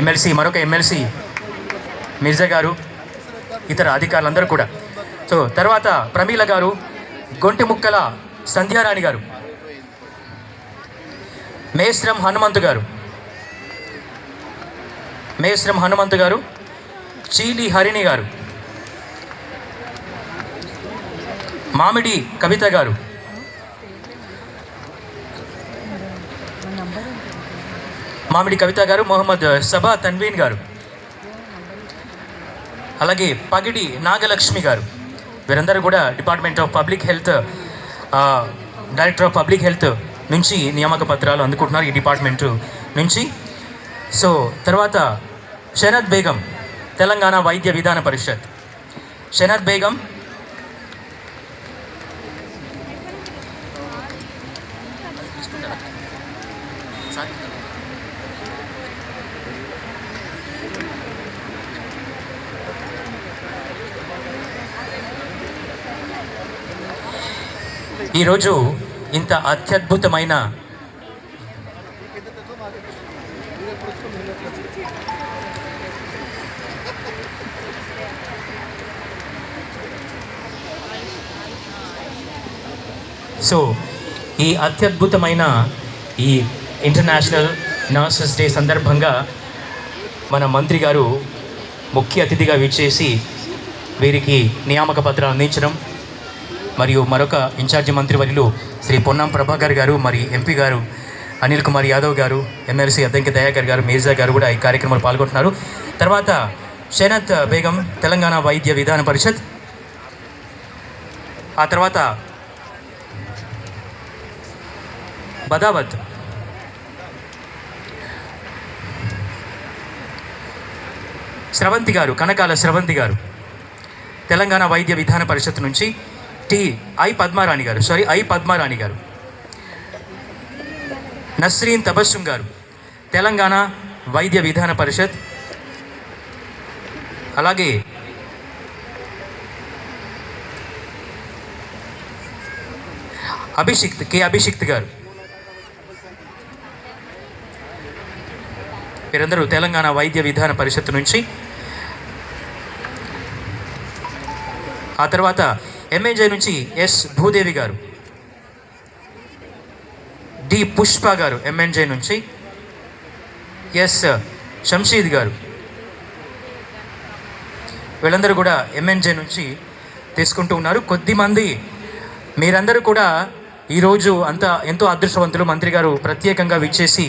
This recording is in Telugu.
ఎమ్మెల్సీ, మరొక ఎమ్మెల్సీ మిర్జా గారు, ఇతర అధికారులందరూ కూడా. సో తర్వాత ప్రమీల గారు, గొంటిముక్కల సంధ్యారాణి గారు, మేస్రం హనుమంతు గారు, చీలి హరిణి గారు, మామిడి కవిత గారు, మొహమ్మద్ సబా తన్వీన్ గారు, అలాగే పగిడి నాగలక్ష్మి గారు. వీరందరూ కూడా department of public health, director of public health నుంచి నియామక పత్రాలు అందుకుంటున్నారు ఈ డిపార్ట్మెంటు నుంచి. సో తర్వాత షనత్ బేగం, తెలంగాణ వైద్య విధాన పరిషత్. షనత్ బేగం, ఈరోజు ఇంత అత్యద్భుతమైన ఈ ఇంటర్నేషనల్ నర్సెస్ డే సందర్భంగా మన మంత్రి గారు ముఖ్య అతిథిగా విచ్చేసి వీరికి నియామక పత్రాలు అందించడం, మరియు మరొక ఇన్ఛార్జి మంత్రివర్యులు శ్రీ పొన్నం ప్రభాకర్ గారు, మరి ఎంపీ గారు అనిల్ కుమార్ యాదవ్ గారు, ఎమ్మెల్సీ అద్దంకి దయాకర్ గారు, మిర్జా గారు కూడా ఈ కార్యక్రమంలో పాల్గొంటున్నారు. తర్వాత షనత్ బేగం, తెలంగాణ వైద్య విధాన పరిషత్. ఆ తర్వాత బదావత్ స్రవంతి గారు, కనకాల స్రవంతి గారు, తెలంగాణ వైద్య విధాన పరిషత్ నుంచి. ఐ పద్మారాణి గారు, నస్రీన్ తబస్సుం గారు, తెలంగాణ వైద్య విధాన పరిషత్. అలాగే అభిషిక్త్ గారు, వీరందరూ తెలంగాణ వైద్య విధాన పరిషత్ నుంచి. ఆ తర్వాత ఎంఎన్జే నుంచి ఎస్ భూదేవి గారు, డి పుష్ప గారు ఎంఎన్జే నుంచి, ఎస్ షంషీద్ గారు, వీళ్ళందరూ కూడా ఎంఎన్జే నుంచి తీసుకుంటూ ఉన్నారు. కొద్దిమంది మీరందరూ కూడా ఈరోజు ఎంతో అదృష్టవంతులు. మంత్రి గారు ప్రత్యేకంగా విచ్చేసి